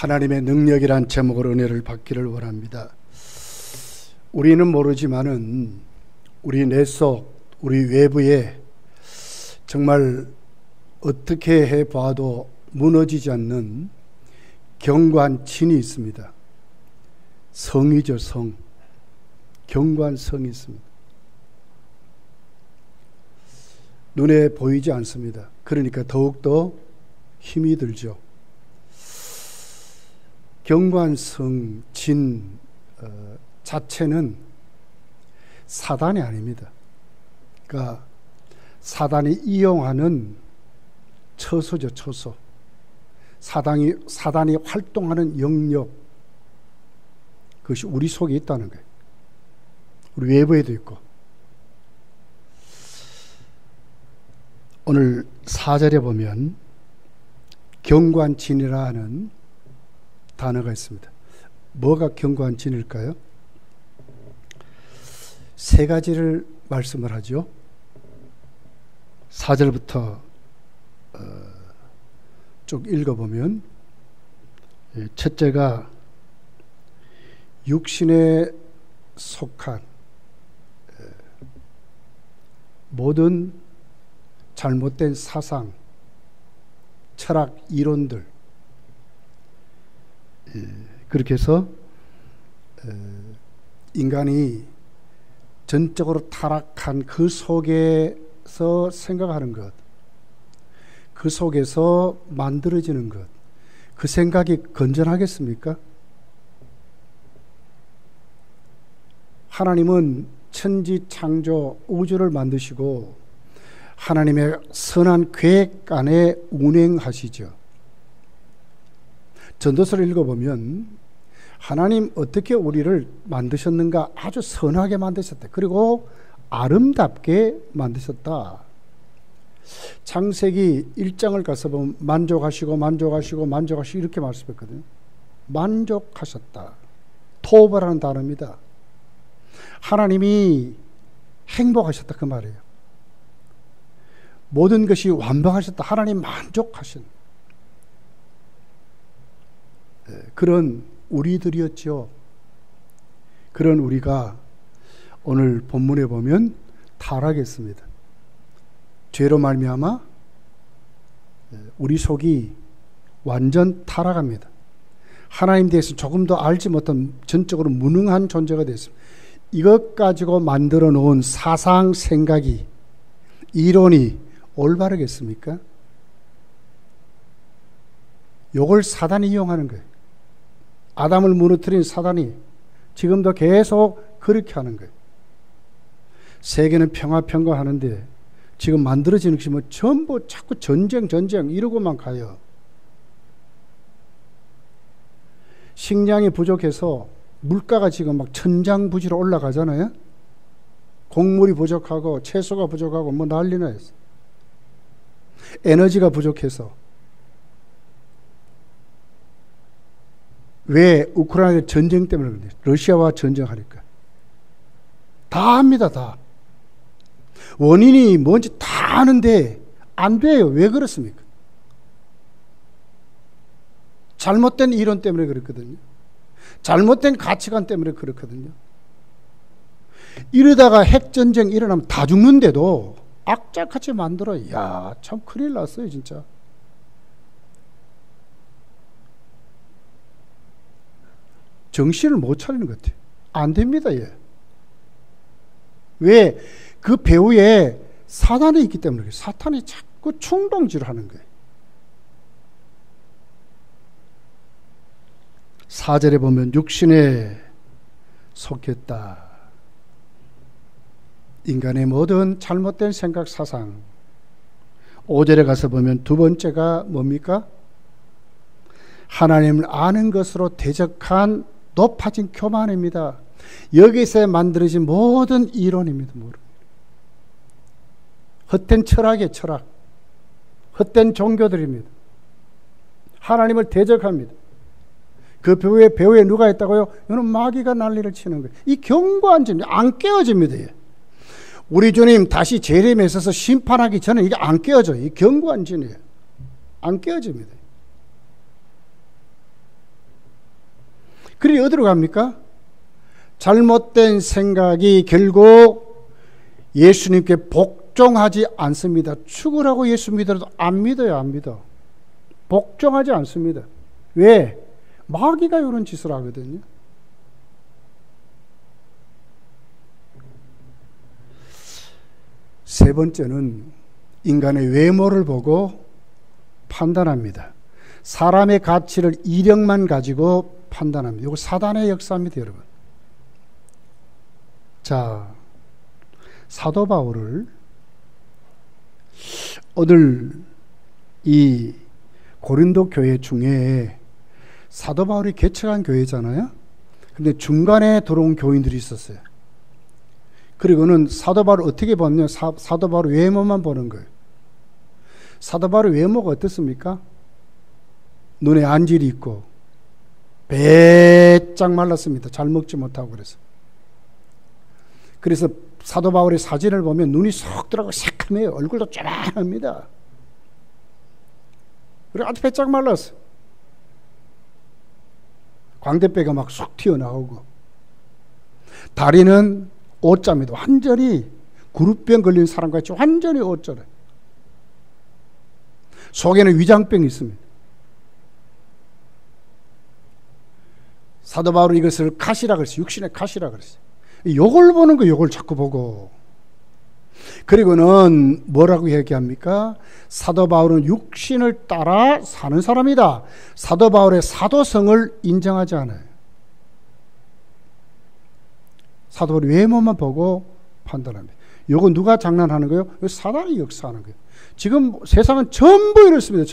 하나님의 능력이란 제목으로 은혜를 받기를 원합니다. 우리는 모르지만은 우리 내 속, 우리 외부에 정말 어떻게 해봐도 무너지지 않는 경관진이 있습니다. 성이죠, 성. 경관성이 있습니다. 눈에 보이지 않습니다. 그러니까 더욱더 힘이 들죠. 경관성 진 자체는 사단이 아닙니다. 그러니까 사단이 이용하는 처소죠, 처소. 사단이 활동하는 영역, 그것이 우리 속에 있다는 거예요. 우리 외부에도 있고. 오늘 4절에 보면 경관진이라 하는 단어가 있습니다. 뭐가 경관진일까요? 세 가지를 말씀을 하죠. 4절부터 쭉 읽어보면, 첫째가 육신에 속한 모든 잘못된 사상, 철학, 이론들, 그렇게 해서 인간이 전적으로 타락한 그 속에서 생각하는 것, 그 속에서 만들어지는 것, 그 생각이 건전하겠습니까? 하나님은 천지 창조 우주를 만드시고 하나님의 선한 계획 안에 운행하시죠. 전도서를 읽어보면 하나님 어떻게 우리를 만드셨는가? 아주 선하게 만드셨다. 그리고 아름답게 만드셨다. 창세기 1장을 가서 보면 만족하시고 이렇게 말씀했거든요. 만족하셨다. 토바라는 단어입니다. 하나님이 행복하셨다, 그 말이에요. 모든 것이 완벽하셨다. 하나님 만족하신 그런 우리들이었죠. 그런 우리가 오늘 본문에 보면 타락했습니다. 죄로 말미암아 우리 속이 완전 타락합니다. 하나님 대해서 조금도 알지 못한 전적으로 무능한 존재가 됐습니다. 이것 가지고 만들어 놓은 사상, 생각이, 이론이 올바르겠습니까? 이걸 사단이 이용하는 거예요. 아담을 무너뜨린 사단이 지금도 계속 그렇게 하는 거예요. 세계는 평화하는데 지금 만들어지는 것이 뭐 전부 자꾸 전쟁 이러고만 가요. 식량이 부족해서 물가가 지금 막 천장부지로 올라가잖아요. 곡물이 부족하고 채소가 부족하고 뭐 난리나 했어. 에너지가 부족해서. 왜? 우크라이나 전쟁 때문에 그런데, 러시아와 전쟁하니까. 다 합니다, 다. 원인이 뭔지 다 아는데 안 돼요. 왜 그렇습니까? 잘못된 이론 때문에 그렇거든요. 잘못된 가치관 때문에 그렇거든요. 이러다가 핵전쟁 일어나면 다 죽는데도 악착같이 만들어. 이야, 참 큰일 났어요, 진짜. 정신을 못 차리는 것 같아요. 안 됩니다, 얘. 왜? 그 배후에 사단이 있기 때문에 사탄이 자꾸 충동질을 하는 거예요. 4절에 보면 육신에 속했다. 인간의 모든 잘못된 생각, 사상. 5절에 가서 보면 두 번째가 뭡니까? 하나님을 아는 것으로 대적한 높아진 교만입니다. 여기서 만들어진 모든 이론입니다. 헛된 철학의 철학, 헛된 종교들입니다. 하나님을 대적합니다. 그 배후에 누가 있다고요? 이거는 마귀가 난리를 치는 거예요. 이 경고한지 안 깨어집니다. 우리 주님 다시 재림에 있어서 심판하기 전에 이게 안 깨어져요. 이 경고한지이에요. 안 깨어집니다. 그리 어디로 갑니까? 잘못된 생각이 결국 예수님께 복종하지 않습니다. 죽으라고 예수 믿어도 안 믿어요, 안 믿어. 복종하지 않습니다. 왜? 마귀가 이런 짓을 하거든요. 세 번째는 인간의 외모를 보고 판단합니다. 사람의 가치를 이력만 가지고 판단합니다. 이거 사단의 역사입니다, 여러분. 자, 사도 바울을 오늘 이 고린도 교회 중에 사도 바울이 개척한 교회잖아요. 근데 중간에 들어온 교인들이 있었어요. 그리고는 사도 바울을 어떻게 봤냐? 사도 바울 외모만 보는 거예요. 사도 바울의 외모가 어떻습니까? 눈에 안질이 있고 배짝 말랐습니다. 잘 먹지 못하고 그래서 사도 바울의 사진을 보면 눈이 쏙 들어가고 새카매요. 얼굴도 쪼만합니다. 그리고 아주 배짝 말랐어요. 광대뼈가 막 쏙 튀어나오고 다리는 O자입니다. 완전히 구루병 걸린 사람같이 완전히 O자래. 속에는 위장병이 있습니다. 사도 바울은 이것을 가시라 그랬어요. 육신의 가시라 그랬어요. 요걸 보는 거, 요걸 자꾸 보고. 그리고는 뭐라고 얘기합니까? 사도 바울은 육신을 따라 사는 사람이다. 사도 바울의 사도성을 인정하지 않아요. 사도 바울의 외모만 보고 판단합니다. 요거 누가 장난하는 거예요? 사단이 역사하는 거예요. 지금 세상은 전부 이렇습니다.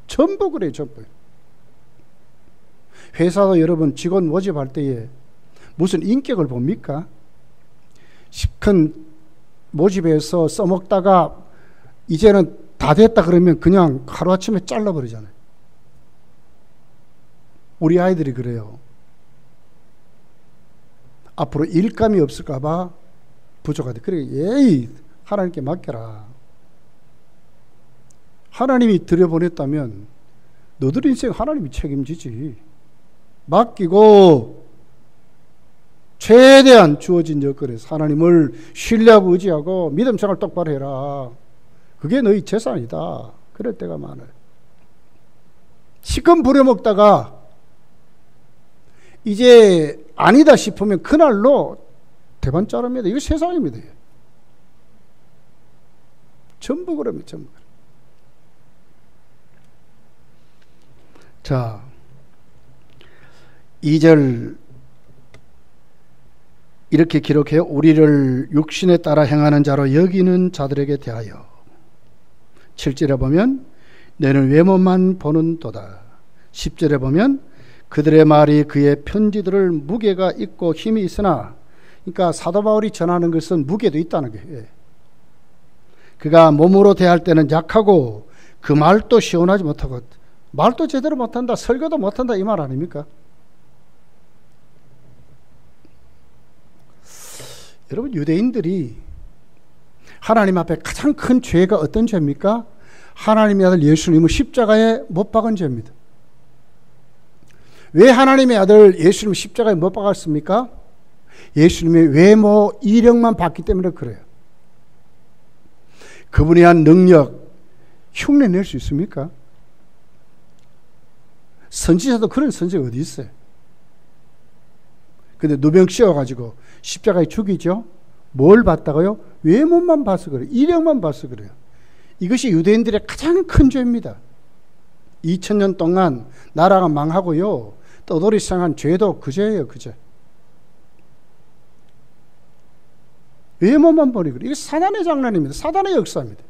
전부 그래요. 전부. 회사도 여러분 직원 모집할 때에 무슨 인격을 봅니까? 시큰 모집해서 써먹다가 이제는 다 됐다 그러면 그냥 하루아침에 잘라버리잖아요. 우리 아이들이 그래요. 앞으로 일감이 없을까봐 부족하대. 그래, 예이 하나님께 맡겨라. 하나님이 들여보냈다면 너들 인생 하나님이 책임지지. 맡기고 최대한 주어진 여건에서 하나님을 신뢰하고 의지하고 믿음 생활 똑바로 해라. 그게 너희 재산이다. 그럴 때가 많아요. 시큰 부려먹다가 이제 아니다 싶으면 그날로 대반 자릅니다. 이거 세상입니다. 전부 그럽니다. 전부. 자, 2절 이렇게 기록해요. 우리를 육신에 따라 행하는 자로 여기는 자들에게 대하여. 7절에 보면 너는 외모만 보는도다. 10절에 보면 그들의 말이 그의 편지들을 무게가 있고 힘이 있으나, 그러니까 사도 바울이 전하는 것은 무게도 있다는 거예요. 그가 몸으로 대할 때는 약하고 그 말도 시원하지 못하고, 말도 제대로 못한다, 설교도 못한다, 이 말 아닙니까? 여러분, 유대인들이 하나님 앞에 가장 큰 죄가 어떤 죄입니까? 하나님의 아들 예수님을 십자가에 못 박은 죄입니다. 왜 하나님의 아들 예수님을 십자가에 못 박았습니까? 예수님의 외모, 이력만 봤기 때문에 그래요. 그분이 한 능력, 흉내 낼 수 있습니까? 선지자도 그런 선지가 어디 있어요? 근데 누명 씌워가지고 십자가에 죽이죠. 뭘 봤다고요? 외모만 봐서 그래요. 이력만 봐서 그래요. 이것이 유대인들의 가장 큰 죄입니다. 2000년 동안 나라가 망하고요, 떠돌이 생한 죄도 그 죄예요. 그 죄. 외모만 보니 그래요. 이게 사단의 장난입니다. 사단의 역사입니다.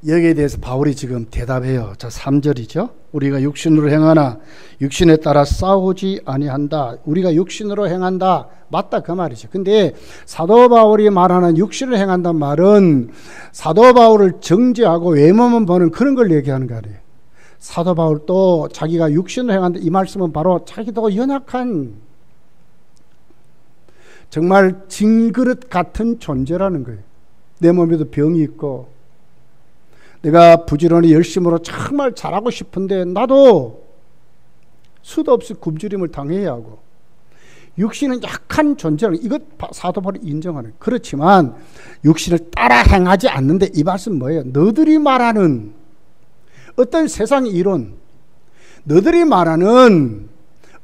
여기에 대해서 바울이 지금 대답해요. 자, 3절이죠. 우리가 육신으로 행하나 육신에 따라 싸우지 아니한다. 우리가 육신으로 행한다. 맞다, 그 말이죠. 근데 사도 바울이 말하는 육신을 행한다는 말은 사도 바울을 정죄하고 외모만 보는 그런 걸 얘기하는 거 아니에요. 사도 바울도 자기가 육신을 행한다, 이 말씀은 바로 자기도 연약한 정말 진그릇 같은 존재라는 거예요. 내 몸에도 병이 있고 내가 부지런히 열심으로 정말 잘하고 싶은데 나도 수도 없이 굶주림을 당해야 하고 육신은 약한 존재라는 이것 사도 바울이 인정하는. 그렇지만 육신을 따라 행하지 않는데 이 말씀 뭐예요? 너들이 말하는 어떤 세상 이론, 너들이 말하는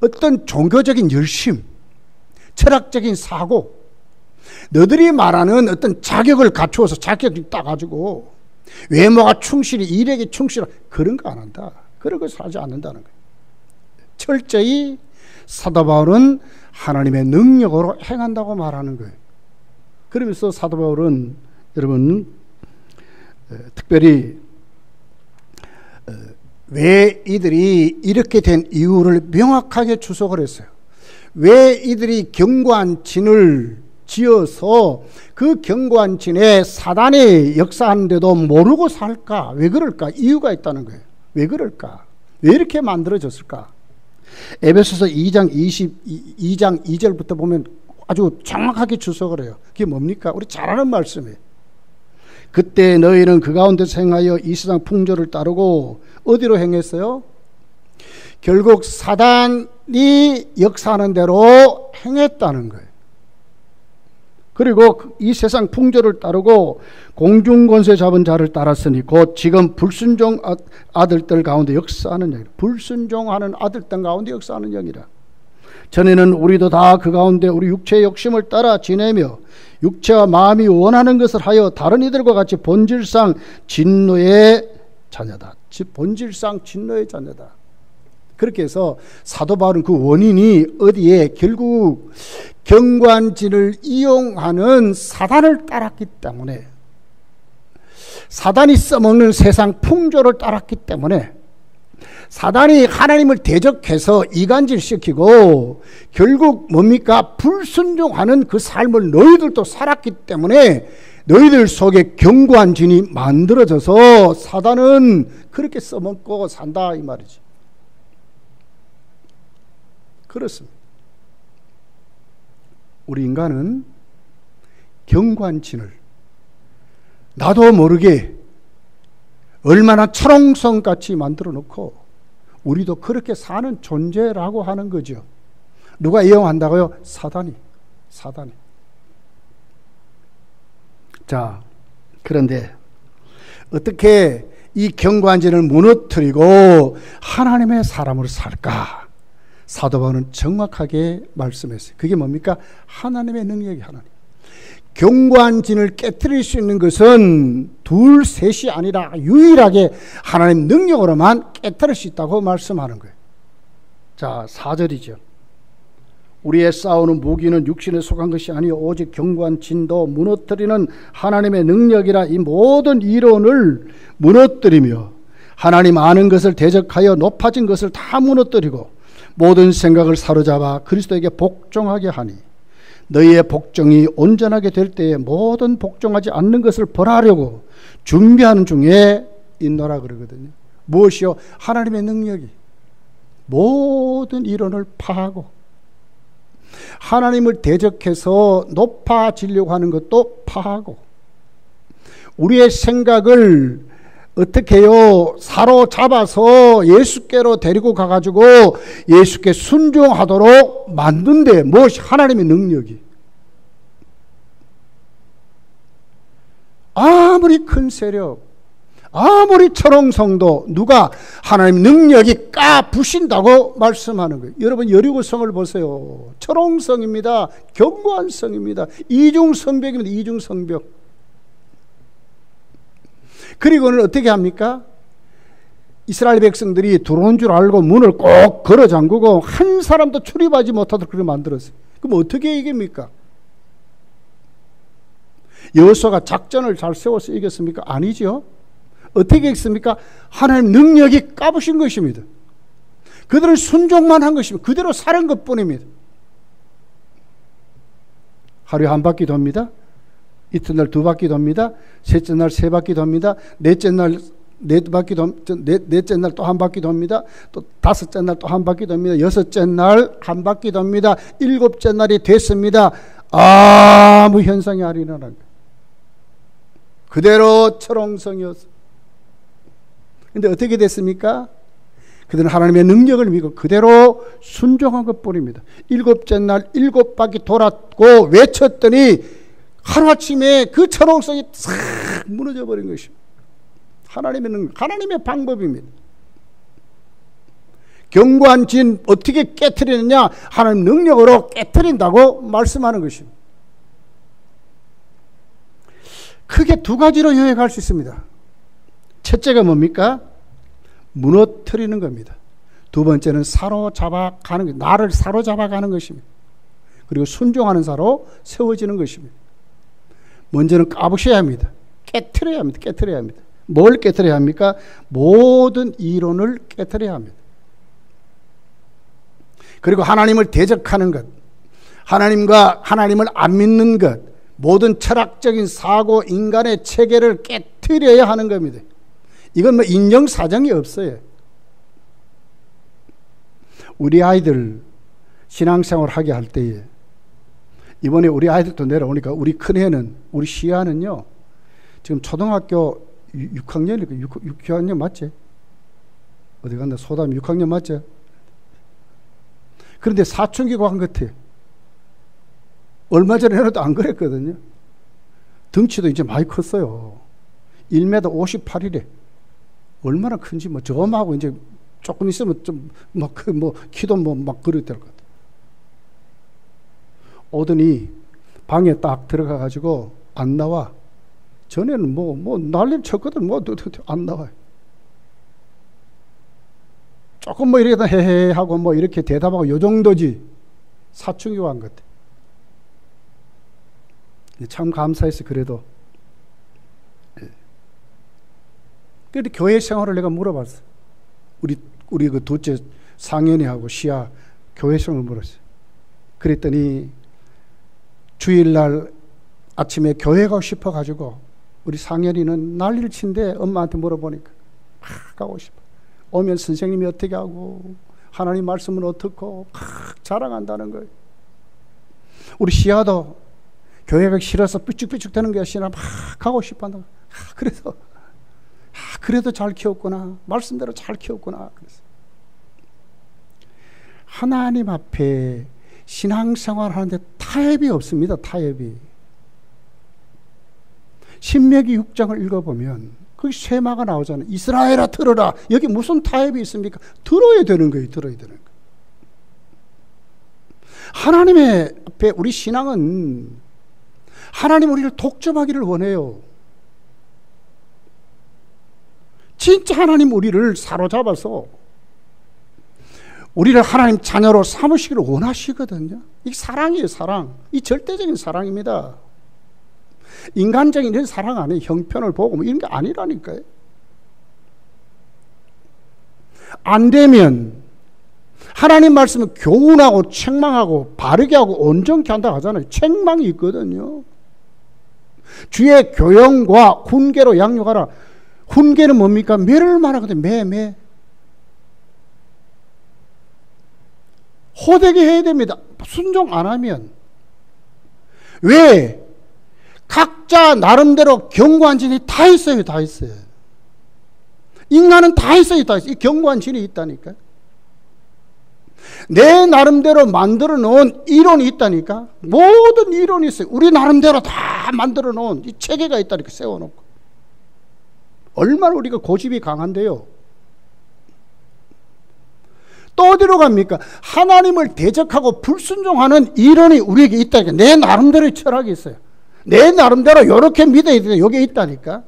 어떤 종교적인 열심, 철학적인 사고, 너들이 말하는 어떤 자격을 갖추어서 자격을 따가지고 외모가 충실히 일에게 충실한 그런 거 안 한다. 그런 것을 하지 않는다는 거예요. 철저히 사도 바울은 하나님의 능력으로 행한다고 말하는 거예요. 그러면서 사도 바울은 여러분 특별히 왜 이들이 이렇게 된 이유를 명확하게 주석을 했어요. 왜 이들이 견고한 진을 지어서 그 견고한 진에 사단이 역사하는데도 모르고 살까? 왜 그럴까? 이유가 있다는 거예요. 왜 그럴까? 왜 이렇게 만들어졌을까? 에베소서 2장 2절부터 보면 아주 정확하게 주석을 해요. 그게 뭡니까? 우리 잘 아는 말씀이에요. 그때 너희는 그 가운데서 행하여 이 세상 풍조를 따르고 어디로 행했어요? 결국 사단이 역사하는 대로 행했다는 거예요. 그리고 이 세상 풍조를 따르고 공중권세 잡은 자를 따랐으니 곧 지금 불순종 아들들 가운데 역사하는 영이라. 불순종하는 아들들 가운데 역사하는 영이라. 전에는 우리도 다 그 가운데 우리 육체의 욕심을 따라 지내며 육체와 마음이 원하는 것을 하여 다른 이들과 같이 본질상 진노의 자녀다. 본질상 진노의 자녀다. 그렇게 해서 사도 바울은 그 원인이 어디에 결국 견고한진을 이용하는 사단을 따랐기 때문에, 사단이 써먹는 세상 풍조를 따랐기 때문에, 사단이 하나님을 대적해서 이간질시키고 결국 뭡니까? 불순종하는 그 삶을 너희들도 살았기 때문에 너희들 속에 견고한 진이 만들어져서 사단은 그렇게 써먹고 산다 이 말이지. 그렇습니다. 우리 인간은 견고한 진을 나도 모르게 얼마나 철옹성같이 만들어 놓고 우리도 그렇게 사는 존재라고 하는 거죠. 누가 이용한다고요? 사단이. 자, 그런데 어떻게 이 견고한 진을 무너뜨리고 하나님의 사람으로 살까? 사도 바울은 정확하게 말씀했어요. 그게 뭡니까? 하나님의 능력이 하나님. 견고한 진을 깨뜨릴 수 있는 것은 둘, 셋이 아니라 유일하게 하나님 능력으로만 깨뜨릴 수 있다고 말씀하는 거예요. 자, 4절이죠. 우리의 싸우는 무기는 육신에 속한 것이 아니요 오직 견고한 진도 무너뜨리는 하나님의 능력이라. 이 모든 이론을 무너뜨리며 하나님 아는 것을 대적하여 높아진 것을 다 무너뜨리고 모든 생각을 사로잡아 그리스도에게 복종하게 하니 너희의 복종이 온전하게 될 때에 모든 복종하지 않는 것을 벌하려고 준비하는 중에 있노라 그러거든요. 무엇이요? 하나님의 능력이 모든 이론을 파하고 하나님을 대적해서 높아지려고 하는 것도 파하고 우리의 생각을 어떻게 해요? 사로잡아서 예수께로 데리고 가가지고 예수께 순종하도록 만든데 무엇이? 하나님의 능력이. 아무리 큰 세력, 아무리 철옹성도 누가 하나님 능력이 까부신다고 말씀하는 거예요. 여러분 여리고성을 보세요. 철옹성입니다. 견고한 성입니다. 이중성벽입니다. 이중성벽. 그리고는 어떻게 합니까? 이스라엘 백성들이 들어온 줄 알고 문을 꼭 걸어 잠그고 한 사람도 출입하지 못하도록 그렇게 만들었어요. 그럼 어떻게 이깁니까? 여호수아가 작전을 잘 세워서 이겼습니까? 아니죠. 어떻게 이겼습니까? 하나님 능력이 까부신 것입니다. 그들은 순종만 한 것입니다. 그대로 살은 것뿐입니다. 하루에 한 바퀴 돕니다. 이튿날 두 바퀴 돕니다. 셋째 날 세 바퀴 돕니다. 넷째 날 넷째 날 또 한 바퀴 돕니다. 또 다섯째 날 또 한 바퀴 돕니다. 여섯째 날 한 바퀴 돕니다. 일곱째 날이 됐습니다. 아무 현상이 안 일어난 거예요. 그대로 철옹성이었어. 근데 어떻게 됐습니까? 그들은 하나님의 능력을 믿고 그대로 순종한 것뿐입니다. 일곱째 날 7바퀴 돌았고 외쳤더니 하루아침에 그 천홍성이 싹 무너져 버린 것입니다. 하나님의 능력, 하나님의 방법입니다. 견고한 진 어떻게 깨트리느냐? 하나님 능력으로 깨트린다고 말씀하는 것입니다. 크게 두 가지로 요약할 수 있습니다. 첫째가 뭡니까? 무너뜨리는 겁니다. 두 번째는 사로잡아 가는 것, 나를 사로잡아 가는 것입니다. 그리고 순종하는 사로 세워지는 것입니다. 먼저는 까부셔야 합니다. 깨트려야 합니다. 깨트려야 합니다. 뭘 깨트려야 합니까? 모든 이론을 깨트려야 합니다. 그리고 하나님을 대적하는 것, 하나님을 안 믿는 것, 모든 철학적인 사고, 인간의 체계를 깨트려야 하는 겁니다. 이건 뭐 인정사정이 없어요. 우리 아이들 신앙생활 하게 할 때에 이번에 우리 아이들도 내려오니까 우리 큰애는, 우리 시아는요, 지금 초등학교 6학년이니까 6학년 맞지? 어디 갔나? 소담 6학년 맞지? 그런데 사춘기 고한 것 같아. 얼마 전에 해도 안 그랬거든요. 덩치도 이제 많이 컸어요. 1m 58이래. 얼마나 큰지 뭐 저음하고 이제 조금 있으면 좀 막 키도 막 그릇 될 것 같아. 오더니 방에 딱 들어가 가지고 안 나와. 전에는 뭐 난리를 쳤거든. 안 나와요. 조금 뭐 이렇게 헤헤 하고 뭐 이렇게 대답하고 요 정도지. 사춘기 한 것 같아. 참 감사했어. 그래도. 그런데 교회 생활을 내가 물어봤어. 우리 그 둘째 상현이하고 시아 교회 생활을 물었어요. 그랬더니 주일날 아침에 교회 가고 싶어가지고 우리 상현이는 난리를 친대. 엄마한테 물어보니까 막 가고 싶어. 오면 선생님이 어떻게 하고 하나님 말씀은 어떻고 막 자랑한다는 거예요. 우리 시아도 교회 가기 싫어서 삐죽삐죽 되는 게 아니라 막 가고 싶어 한다. 그래도 잘 키웠구나. 말씀대로 잘 키웠구나. 그래서 하나님 앞에 신앙생활 하는데 타협이 없습니다. 타협이. 신명기 6장을 읽어보면 거기 쇠마가 나오잖아요. 이스라엘아 들어라. 여기 무슨 타협이 있습니까? 들어야 되는 거예요. 들어야 되는 거예요. 하나님의 앞에 우리 신앙은 하나님 우리를 독점하기를 원해요. 진짜 하나님 우리를 사로잡아서 우리를 하나님 자녀로 삼으시기를 원하시거든요. 이게 사랑이에요. 사랑. 이 절대적인 사랑입니다. 인간적인 이런 사랑 아니에요. 형편을 보고 뭐 이런 게 아니라니까요. 안 되면 하나님 말씀은 교훈하고 책망하고 바르게 하고 온전케 한다 하잖아요. 책망이 있거든요. 주의 교영과 훈계로 양육하라. 훈계는 뭡니까? 매를 말하거든요. 매. 호되게 해야 됩니다. 순종 안 하면. 왜? 각자 나름대로 견고한 진이 다 있어요. 다 있어요. 인간은 다 있어요. 다 있어요. 이 견고한 진이 있다니까요. 내 나름대로 만들어 놓은 이론이 있다니까. 모든 이론이 있어요. 우리 나름대로 다 만들어 놓은 이 체계가 있다니까. 세워놓고. 얼마나 우리가 고집이 강한데요. 또 어디로 갑니까? 하나님을 대적하고 불순종하는 이론이 우리에게 있다니까. 내 나름대로의 철학이 있어요. 내 나름대로 이렇게 믿어야 돼. 여기에 있다니까.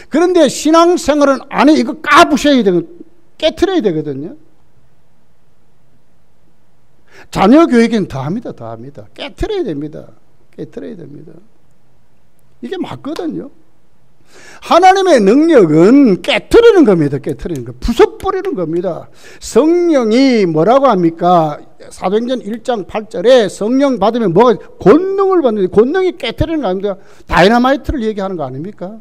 그런데 신앙생활은 안에 이거 까부셔야 되거든요. 깨트려야 되거든요. 자녀 교육은 더 합니다. 더 합니다. 깨트려야 됩니다. 깨트려야 됩니다. 이게 맞거든요. 하나님의 능력은 깨트리는 겁니다. 깨트리는 거. 부숴버리는 겁니다. 성령이 뭐라고 합니까? 사도행전 1장 8절에 성령 받으면 뭐가 권능을 받는데 권능이 깨트리는 거 아닙니까? 다이너마이트를 얘기하는 거 아닙니까?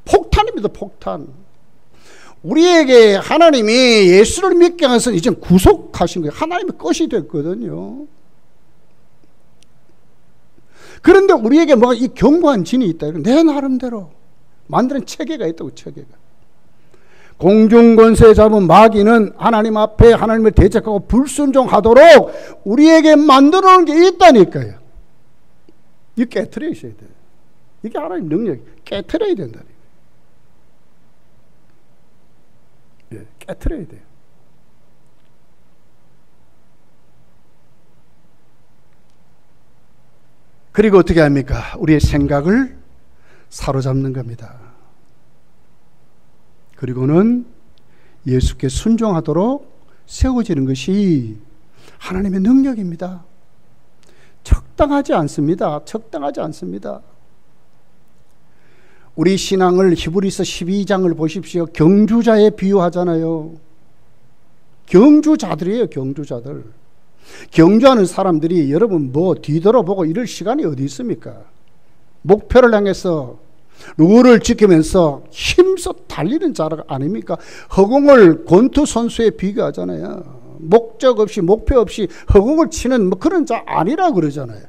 폭탄입니다. 폭탄. 우리에게 하나님이 예수를 믿게 해서 이제 구속하신 거예요. 하나님의 것이 됐거든요. 그런데 우리에게 뭐가 이 견고한 진이 있다. 내 나름대로 만드는 체계가 있다고. 체계가. 공중권세 잡은 마귀는 하나님 앞에 하나님을 대적하고 불순종하도록 우리에게 만들어 놓은 게 있다니까요. 이거 깨트려 있어야 돼요. 이게 하나님 능력이 깨트려야 된다니까요. 예, 깨트려야 돼요. 그리고 어떻게 합니까? 우리의 생각을 사로잡는 겁니다. 그리고는 예수께 순종하도록 세워지는 것이 하나님의 능력입니다. 적당하지 않습니다. 적당하지 않습니다. 우리 신앙을 히브리서 12장을 보십시오. 경주자에 비유하잖아요. 경주자들이에요. 경주자들. 경주하는 사람들이 여러분 뭐 뒤돌아보고 이럴 시간이 어디 있습니까? 목표를 향해서 룰을 지키면서 힘써 달리는 자가 아닙니까? 허공을 권투 선수에 비교하잖아요. 목적 없이 목표 없이 허공을 치는 뭐 그런 자 아니라 그러잖아요.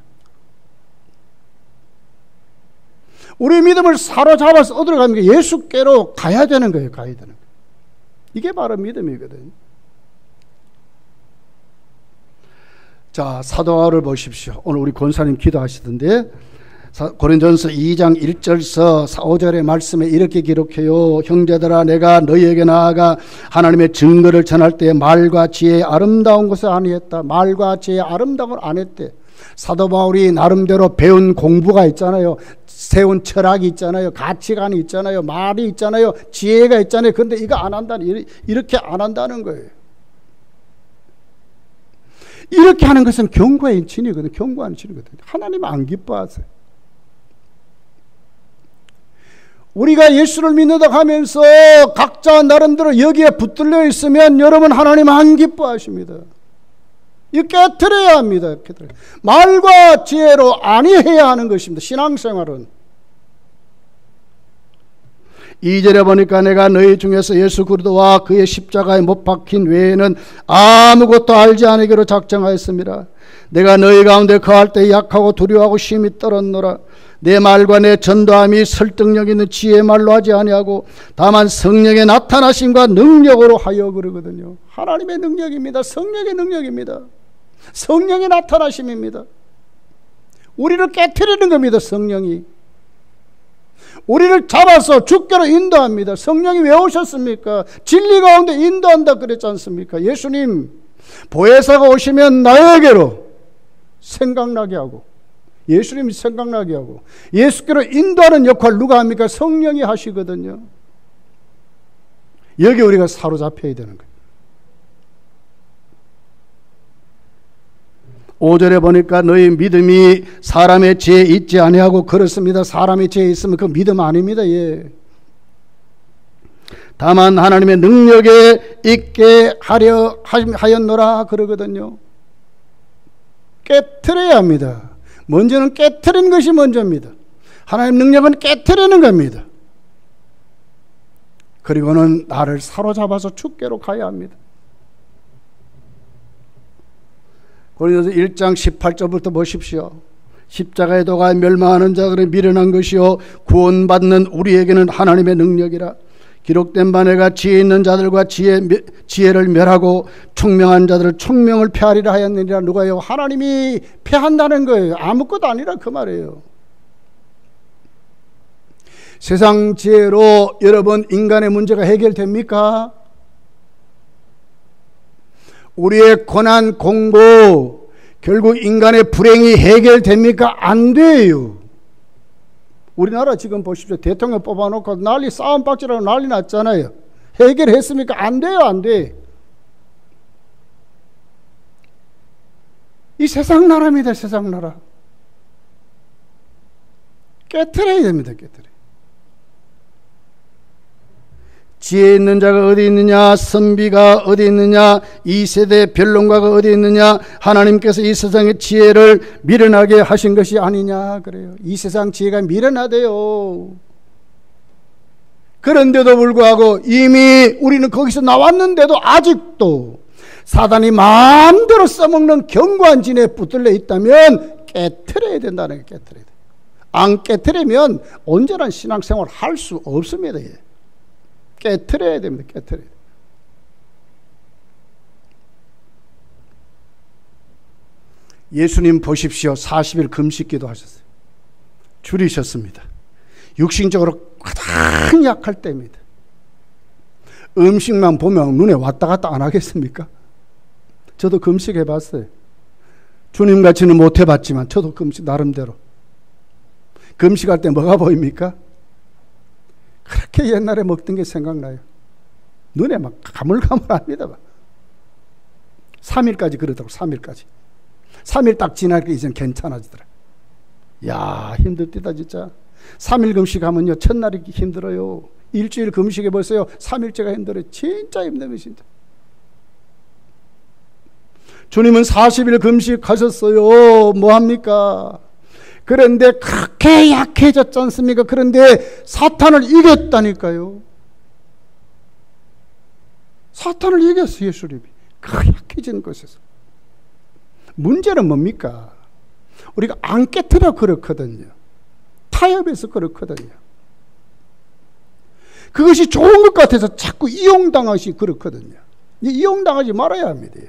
우리 믿음을 사로잡아서 어디로 갑니까? 예수께로 가야 되는 거예요. 가야 되는 거예요. 이게 바로 믿음이거든요. 자, 사도 바울을 보십시오. 오늘 우리 권사님 기도하시던데 고린도전서 2장 1절서 5절의 말씀에 이렇게 기록해요. 형제들아, 내가 너희에게 나아가 하나님의 증거를 전할 때 말과 지혜의 아름다운 것을 아니했다. 말과 지혜의 아름다운 걸 안 했대. 사도 바울이 나름대로 배운 공부가 있잖아요. 세운 철학이 있잖아요. 가치관이 있잖아요. 말이 있잖아요. 지혜가 있잖아요. 그런데 이거 안 한다는, 이렇게 안 한다는 거예요. 이렇게 하는 것은 경고의 진이거든요. 경고하는 진이거든요. 하나님 안 기뻐하세요. 우리가 예수를 믿는다고 하면서 각자 나름대로 여기에 붙들려 있으면 여러분 하나님 안 기뻐하십니다. 이거 깨트려야 합니다. 깨트려야. 말과 지혜로 아니해야 하는 것입니다. 신앙생활은. 2절에 보니까 내가 너희 중에서 예수 그리스도와 그의 십자가에 못 박힌 외에는 아무것도 알지 않으기로 작정하였습니다. 내가 너희 가운데 거할 때 약하고 두려워하고 심히 떨었노라. 내 말과 내 전도함이 설득력 있는 지혜의 말로 하지 아니하고 다만 성령의 나타나심과 능력으로 하여 그러거든요. 하나님의 능력입니다. 성령의 능력입니다. 성령의 나타나심입니다. 우리를 깨트리는 겁니다. 성령이. 우리를 잡아서 주께로 인도합니다. 성령이 왜 오셨습니까? 진리 가운데 인도한다 그랬지 않습니까? 예수님 보혜사가 오시면 나에게로 생각나게 하고 예수님이 생각나게 하고 예수께로 인도하는 역할 누가 합니까? 성령이 하시거든요. 여기 우리가 사로잡혀야 되는 거예요. 5절에 보니까 너희 믿음이 사람의 지혜에 있지 아니하고 그렇습니다. 사람의 지혜에 있으면 그 믿음 아닙니다. 예. 다만 하나님의 능력에 있게 하였노라 그러거든요. 깨트려야 합니다. 먼저는 깨트리는 것이 먼저입니다. 하나님 능력은 깨트리는 겁니다. 그리고는 나를 사로잡아서 주께로 가야 합니다. 고린도서 1장 18절부터 보십시오. 십자가에 도가 멸망하는 자들은 미련한 것이요 구원받는 우리에게는 하나님의 능력이라. 기록된 바 내가 지혜 있는 자들과 지혜를 멸하고 총명한 자들을 총명을 폐하리라 하였느니라. 누가요? 하나님이 폐한다는 거예요. 아무것도 아니라 그 말이에요. 세상 지혜로 여러분 인간의 문제가 해결됩니까? 우리의 고난 공고 결국 인간의 불행이 해결됩니까? 안 돼요. 우리나라 지금 보십시오. 대통령 뽑아놓고 난리 싸움박질하고 난리 났잖아요. 해결했습니까? 안 돼요. 안 돼. 이 세상 나라입니다. 세상 나라. 깨트려야 됩니다. 깨트려. 지혜 있는 자가 어디 있느냐? 선비가 어디 있느냐? 이 세대 변론가가 어디 있느냐? 하나님께서 이 세상의 지혜를 미련하게 하신 것이 아니냐 그래요. 이 세상 지혜가 미련하대요. 그런데도 불구하고 이미 우리는 거기서 나왔는데도 아직도 사단이 마음대로 써먹는 견고한 진에 붙들려 있다면 깨트려야 된다는 게 깨트려야 돼. 안 깨트리면 온전한 신앙생활 할 수 없습니다. 깨트려야 됩니다. 깨트려야 됩니다. 예수님 보십시오. 40일 금식기도 하셨어요. 줄이셨습니다. 육신적으로 가장 약할 때입니다. 음식만 보면 눈에 왔다 갔다 안 하겠습니까? 저도 금식 해봤어요. 주님같이는 못 해봤지만 저도 금식 나름대로. 금식할 때 뭐가 보입니까? 그렇게 옛날에 먹던 게 생각나요. 눈에 막 가물가물합니다. 3일까지 그러더라고. 3일까지. 3일 딱 지나니까 이제는 괜찮아지더라. 야, 힘들다 진짜. 3일 금식하면요 첫날이 힘들어요. 일주일 금식해 보세요. 3일째가 힘들어요. 진짜 힘들어요. 진짜. 주님은 40일 금식하셨어요. 뭐합니까? 그런데 그렇게 약해졌지 않습니까? 그런데 사탄을 이겼다니까요. 사탄을 이겼어요. 예수님이. 그 약해진 것에서. 문제는 뭡니까? 우리가 안 깨트려 그렇거든요. 타협해서 그렇거든요. 그것이 좋은 것 같아서 자꾸 이용당하시 그렇거든요. 이용당하지 말아야 합니다.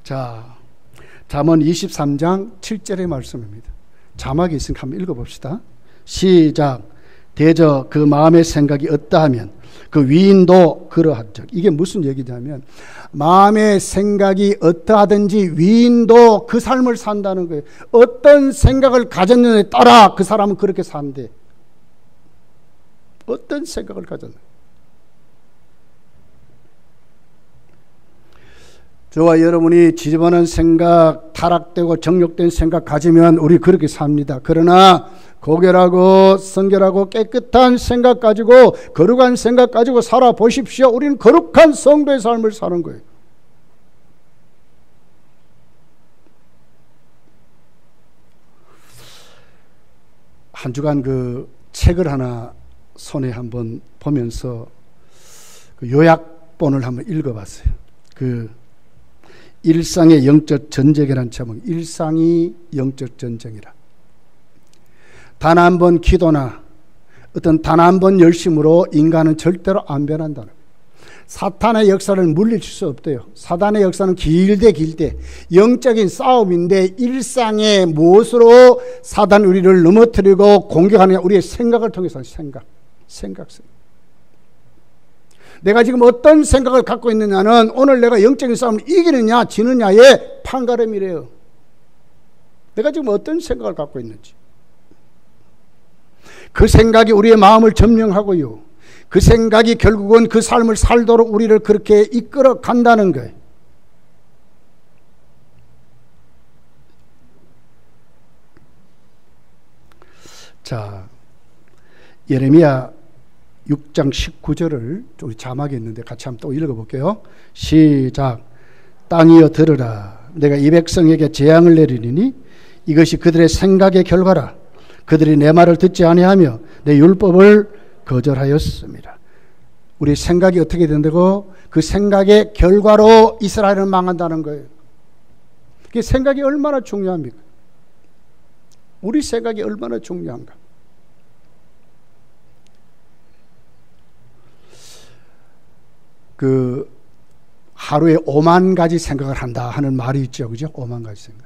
자, 잠언 23장 7절의 말씀입니다. 자막이 있으니까 한번 읽어봅시다. 시작. 대저 그 마음의 생각이 어떠하면 그 위인도 그러하적. 이게 무슨 얘기냐면 마음의 생각이 어떠하든지 위인도 그 삶을 산다는 거예요. 어떤 생각을 가졌느냐에 따라 그 사람은 그렇게 산대. 어떤 생각을 가졌느냐. 저와 여러분이 지저분한 생각, 타락되고 정욕된 생각 가지면 우리 그렇게 삽니다. 그러나 고결하고 성결하고 깨끗한 생각 가지고 거룩한 생각 가지고 살아보십시오. 우리는 거룩한 성도의 삶을 사는 거예요. 한 주간 그 책을 하나 손에 한번 보면서 그 요약본을 한번 읽어봤어요. 그 일상의 영적 전쟁이라는 제목. 일상이 영적 전쟁이라. 단 한 번 기도나 어떤 단 한 번 열심으로 인간은 절대로 안 변한다는 거예요. 사탄의 역사를 물리칠 수 없대요. 사탄의 역사는 길대 영적인 싸움인데 일상의 무엇으로 사단 우리를 넘어뜨리고 공격하느냐. 우리의 생각을 통해서 생각. 내가 지금 어떤 생각을 갖고 있느냐는 오늘 내가 영적인 싸움을 이기느냐 지느냐의 판가름이래요. 내가 지금 어떤 생각을 갖고 있는지. 그 생각이 우리의 마음을 점령하고요. 그 생각이 결국은 그 삶을 살도록 우리를 그렇게 이끌어 간다는 거예요. 자, 예레미야 6장 19절을 우리 자막에 있는데 같이 한번 또 읽어볼게요. 시작. 땅이여 들으라. 내가 이 백성에게 재앙을 내리니 이것이 그들의 생각의 결과라. 그들이 내 말을 듣지 아니하며 내 율법을 거절하였습니다. 우리 생각이 어떻게 된다고? 그 생각의 결과로 이스라엘은 망한다는 거예요. 그 생각이 얼마나 중요합니까? 우리 생각이 얼마나 중요한가? 그 하루에 5만 가지 생각을 한다 하는 말이 있죠. 그죠? 5만 가지 생각.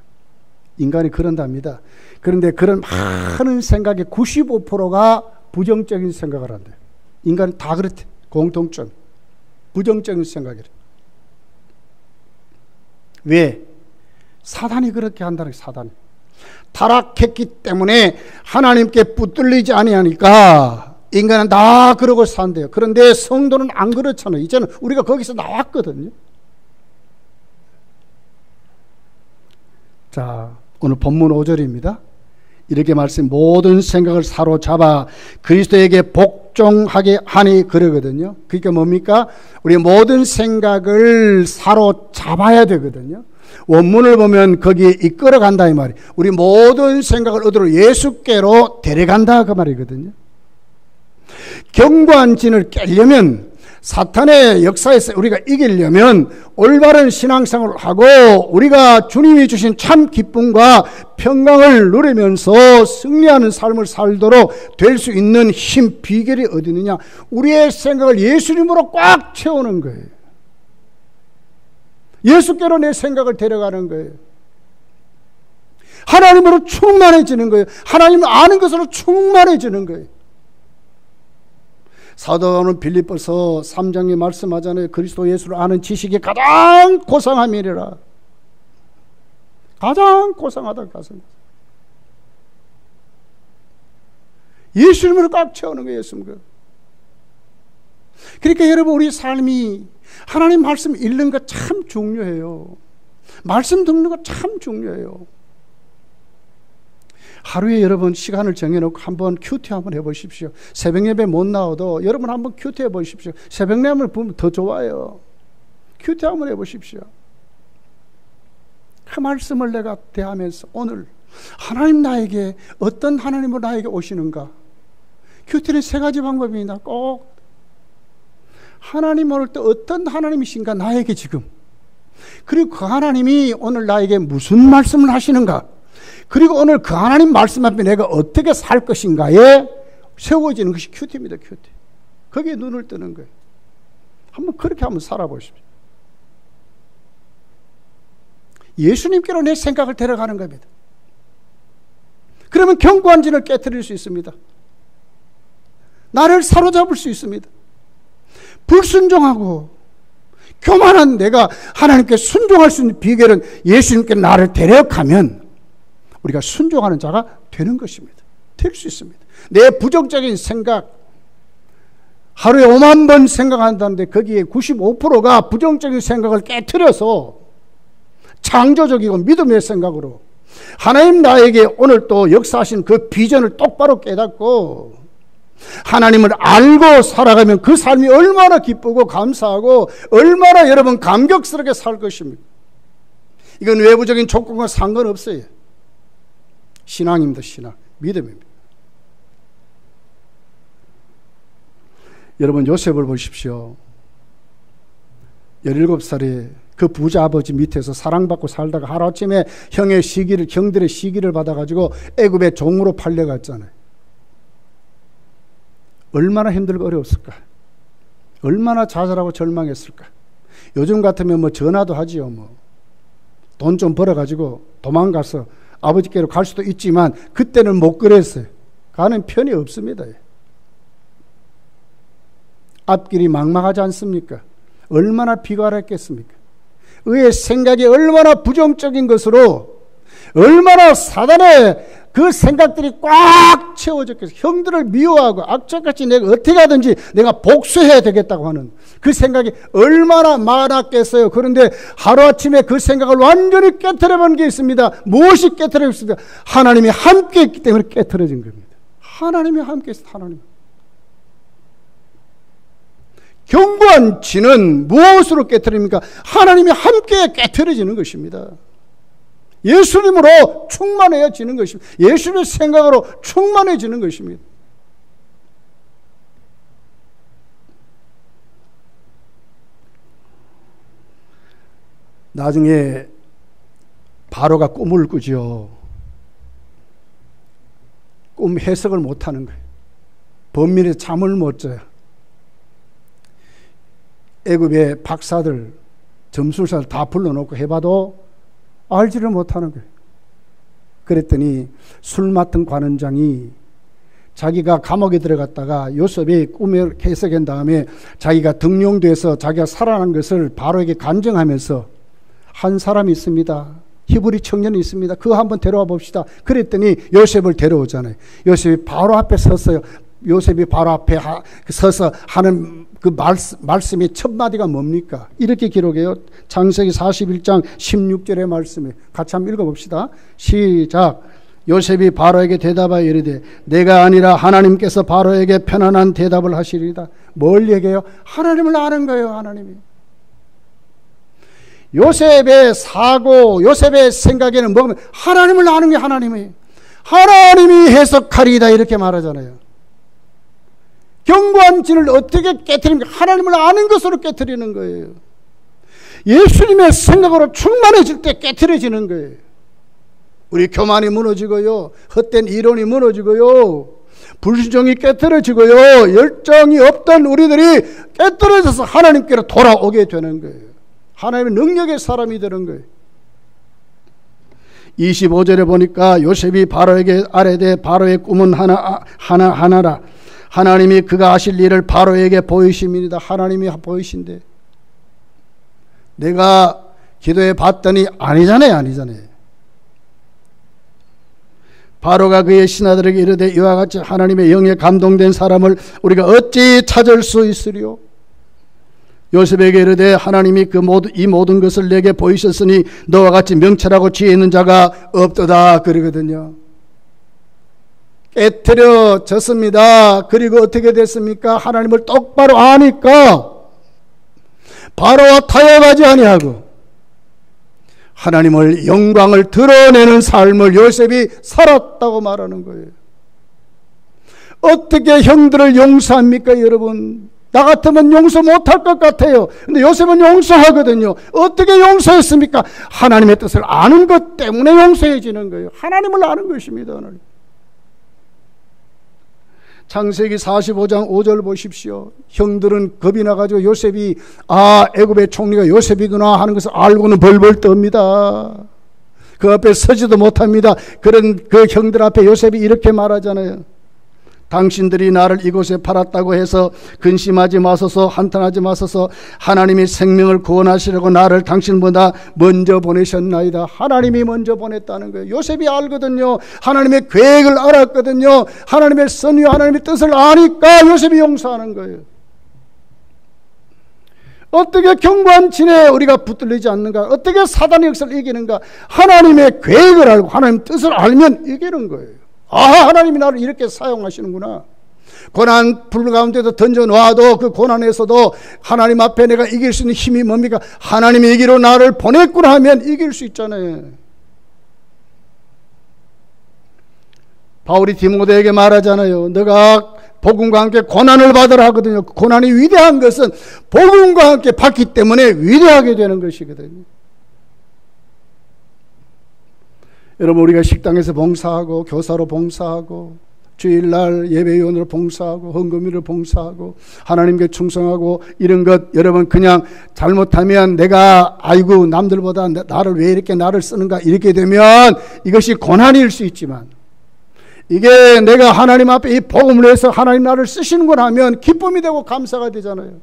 인간이 그런답니다. 그런데 그런 많은 생각의 95%가 부정적인 생각을 한대요. 인간은 다 그렇대. 공통점. 부정적인 생각이래. 왜? 사단이 그렇게 한다는 거예요. 사단이. 타락했기 때문에 하나님께 붙들리지 아니하니까 인간은 다 그러고 산대요. 그런데 성도는 안 그렇잖아요. 이제는 우리가 거기서 나왔거든요. 자, 오늘 본문 5절입니다. 이렇게 말씀, 모든 생각을 사로잡아 그리스도에게 복종하게 하니 그러거든요. 그러니까 뭡니까? 우리 모든 생각을 사로잡아야 되거든요. 원문을 보면 거기에 이끌어간다 이 말이에요. 우리 모든 생각을 어디로? 예수께로 데려간다 그 말이거든요. 견고한 진을 깨려면 사탄의 역사에서 우리가 이기려면 올바른 신앙생활을 하고 우리가 주님이 주신 참 기쁨과 평강을 누리면서 승리하는 삶을 살도록 될 수 있는 힘, 비결이 어디 있느냐? 우리의 생각을 예수님으로 꽉 채우는 거예요. 예수께로 내 생각을 데려가는 거예요. 하나님으로 충만해지는 거예요. 하나님을 아는 것으로 충만해지는 거예요. 사도 바울은 빌립보서 3장에 말씀하잖아요. 그리스도 예수를 아는 지식이 가장 고상함이라. 가장 고상하다. 가장. 예수님을 꽉 채우는 거예요. 예수님. 그러니까 여러분 우리 삶이 하나님 말씀 읽는 거 참 중요해요. 말씀 듣는 거 참 중요해요. 하루에 여러분 시간을 정해놓고 한번 큐티 한번 해보십시오. 새벽 예배 못 나와도 여러분 한번 큐티 해보십시오. 새벽 예배를 보면 더 좋아요. 큐티 한번 해보십시오. 그 말씀을 내가 대하면서 오늘 하나님 나에게 어떤 하나님으로 나에게 오시는가. 큐티는 세 가지 방법입니다. 꼭 하나님 오늘 또 어떤 하나님이신가 나에게 지금. 그리고 그 하나님이 오늘 나에게 무슨 말씀을 하시는가. 그리고 오늘 그 하나님 말씀 앞에 내가 어떻게 살 것인가에 세워지는 것이 큐티입니다. 큐티. 거기에 눈을 뜨는 거예요. 한번 그렇게 한번 살아보십시오. 예수님께로 내 생각을 데려가는 겁니다. 그러면 견고한 진을 깨트릴 수 있습니다. 나를 사로잡을 수 있습니다. 불순종하고 교만한 내가 하나님께 순종할 수 있는 비결은 예수님께 나를 데려가면 우리가 순종하는 자가 되는 것입니다. 될 수 있습니다. 내 부정적인 생각, 하루에 5만 번 생각한다는데 거기에 95%가 부정적인 생각을 깨트려서 창조적이고 믿음의 생각으로 하나님 나에게 오늘 또 역사하신 그 비전을 똑바로 깨닫고 하나님을 알고 살아가면 그 삶이 얼마나 기쁘고 감사하고 얼마나 여러분 감격스럽게 살 것입니까? 이건 외부적인 조건과 상관없어요. 신앙입니다. 신앙. 믿음입니다. 여러분 요셉을 보십시오. 17살에 그 부자 아버지 밑에서 사랑받고 살다가 하루아침에 형들의 시기를 받아가지고 애굽의 종으로 팔려갔잖아요. 얼마나 힘들고 어려웠을까. 얼마나 좌절하고 절망했을까. 요즘 같으면 뭐 전화도 하지요. 뭐 돈 좀 벌어가지고 도망가서 아버지께로 갈 수도 있지만 그때는 못 그랬어요. 가는 편이 없습니다. 앞길이 막막하지 않습니까? 얼마나 비관했겠습니까? 의의 생각이 얼마나 부정적인 것으로 얼마나 사단의 그 생각들이 꽉 채워졌겠어요. 형들을 미워하고 악착같이 내가 어떻게 하든지 내가 복수해야 되겠다고 하는 그 생각이 얼마나 많았겠어요. 그런데 하루아침에 그 생각을 완전히 깨트려버린 게 있습니다. 무엇이 깨트려졌습니까? 하나님이 함께 있기 때문에 깨트려진 겁니다. 하나님이 함께 있습니다. 하나님. 견고한 진은 무엇으로 깨트립니까? 하나님이 함께 깨트려지는 것입니다. 예수님으로 충만해지는 것입니다. 예수님의 생각으로 충만해지는 것입니다. 나중에 바로가 꿈을 꾸죠. 꿈 해석을 못하는 거예요. 범민에서 잠을 못 자요. 애굽의 박사들, 점술사들 다 불러놓고 해봐도 알지를 못하는 거예요. 그랬더니 술 맡은 관원장이 자기가 감옥에 들어갔다가 요셉이 꿈을 해석한 다음에 자기가 등용돼서 자기가 살아난 것을 바로에게 간증하면서 한 사람이 있습니다. 히브리 청년이 있습니다. 그거 한번 데려와 봅시다. 그랬더니 요셉을 데려오잖아요. 요셉이 바로 앞에 섰어요. 요셉이 바로 앞에 서서 하는 그 말씀의 첫 마디가 뭡니까? 이렇게 기록해요. 창세기 41장 16절의 말씀에 같이 한번 읽어봅시다. 시작. 요셉이 바로에게 대답하여 이르되 내가 아니라 하나님께서 바로에게 편안한 대답을 하시리이다. 뭘 얘기해요? 하나님을 아는 거예요. 하나님이. 요셉의 사고, 요셉의 생각에는 뭐냐면 하나님을 아는 게 하나님이 해석하리이다 이렇게 말하잖아요. 견고한 진을 어떻게 깨트립니까? 하나님을 아는 것으로 깨트리는 거예요. 예수님의 생각으로 충만해질 때 깨트려지는 거예요. 우리 교만이 무너지고요, 헛된 이론이 무너지고요, 불순종이 깨트려지고요, 열정이 없던 우리들이 깨트려져서 하나님께로 돌아오게 되는 거예요. 하나님의 능력의 사람이 되는 거예요. 25절에 보니까 요셉이 바로에게 아뢰되 바로의 꿈은 하나라. 하나님이 그가 하실 일을 바로에게 보이심이니이다. 하나님이 보이신데 내가 기도해 봤더니 아니잖아요. 바로가 그의 신하들에게 이르되 이와 같이 하나님의 영에 감동된 사람을 우리가 어찌 찾을 수 있으리요? 요셉에게 이르되 하나님이 이 모든 것을 내게 보이셨으니 너와 같이 명철하고 지혜 있는 자가 없도다 그러거든요. 깨트려졌습니다. 그리고 어떻게 됐습니까? 하나님을 똑바로 아니까 바로와 타협하지 아니하고 하나님을 영광을 드러내는 삶을 요셉이 살았다고 말하는 거예요. 어떻게 형들을 용서합니까, 여러분? 나 같으면 용서 못할 것 같아요. 근데 요셉은 용서하거든요. 어떻게 용서했습니까? 하나님의 뜻을 아는 것 때문에 용서해지는 거예요. 하나님을 아는 것입니다. 하나님. 창세기 45장 5절 보십시오. 형들은 겁이 나가지고 요셉이 애굽의 총리가 요셉이구나 하는 것을 알고는 벌벌 떱니다. 그 앞에 서지도 못합니다. 그런 그 형들 앞에 요셉이 이렇게 말하잖아요. 당신들이 나를 이곳에 팔았다고 해서 근심하지 마소서, 한탄하지 마소서. 하나님이 생명을 구원하시려고 나를 당신보다 먼저 보내셨나이다. 하나님이 먼저 보냈다는 거예요. 요셉이 알거든요. 하나님의 계획을 알았거든요. 하나님의 선유, 하나님의 뜻을 아니까 요셉이 용서하는 거예요. 어떻게 견고한 진에 우리가 붙들리지 않는가? 어떻게 사단의 역사를 이기는가? 하나님의 계획을 알고 하나님의 뜻을 알면 이기는 거예요. 하나님이 나를 이렇게 사용하시는구나. 고난 불 가운데도 던져놓아도 그 고난에서도 하나님 앞에 내가 이길 수 있는 힘이 뭡니까? 하나님이 이기로 나를 보냈구나 하면 이길 수 있잖아요. 바울이 디모데에게 말하잖아요. 너가 복음과 함께 고난을 받으라 하거든요. 고난이 위대한 것은 복음과 함께 받기 때문에 위대하게 되는 것이거든요. 여러분, 우리가 식당에서 봉사하고 교사로 봉사하고 주일날 예배위원으로 봉사하고 헌금일을 봉사하고 하나님께 충성하고 이런 것, 여러분 그냥 잘못하면 내가 아이고 남들보다 나를 왜 이렇게 나를 쓰는가 이렇게 되면 이것이 고난일 수 있지만, 이게 내가 하나님 앞에 이 복음을 해서 하나님 나를 쓰시는구나 하면 기쁨이 되고 감사가 되잖아요.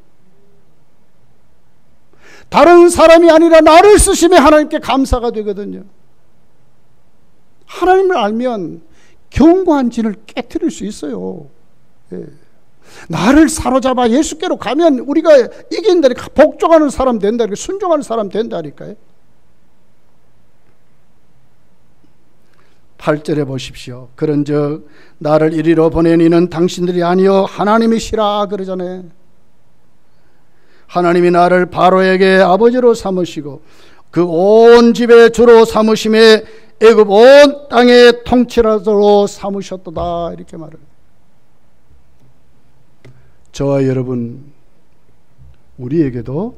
다른 사람이 아니라 나를 쓰시면 하나님께 감사가 되거든요. 하나님을 알면 견고한 진을 깨트릴 수 있어요. 나를 사로잡아 예수께로 가면 우리가 이긴다니까. 복종하는 사람 된다니까. 순종하는 사람 된다니까요. 8절에 보십시오. 그런즉 나를 이리로 보낸 이는 당신들이 아니요 하나님이시라 그러잖아요. 하나님이 나를 바로에게 아버지로 삼으시고 그 온 집의 주로 삼으심에 애굽 온 땅의 통치자로 삼으셨도다 이렇게 말을. 저와 여러분, 우리에게도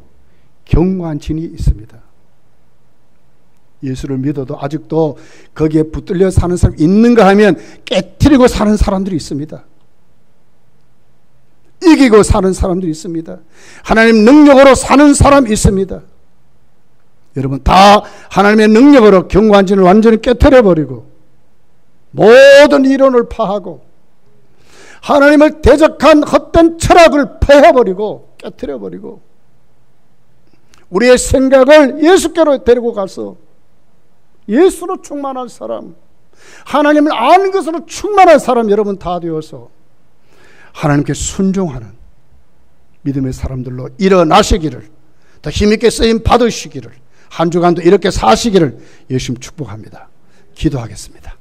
견고한 진이 있습니다. 예수를 믿어도 아직도 거기에 붙들려 사는 사람 있는가 하면 깨트리고 사는 사람들이 있습니다. 이기고 사는 사람들이 있습니다. 하나님 능력으로 사는 사람이 있습니다. 여러분, 다 하나님의 능력으로 견고한 진을 완전히 깨트려버리고 모든 이론을 파하고 하나님을 대적한 헛된 철학을 패해버리고 깨트려버리고 우리의 생각을 예수께로 데리고 가서 예수로 충만한 사람, 하나님을 아는 것으로 충만한 사람 여러분 다 되어서 하나님께 순종하는 믿음의 사람들로 일어나시기를, 더 힘있게 쓰임 받으시기를, 한 주간도 이렇게 사시기를 예수님 축복합니다. 기도하겠습니다.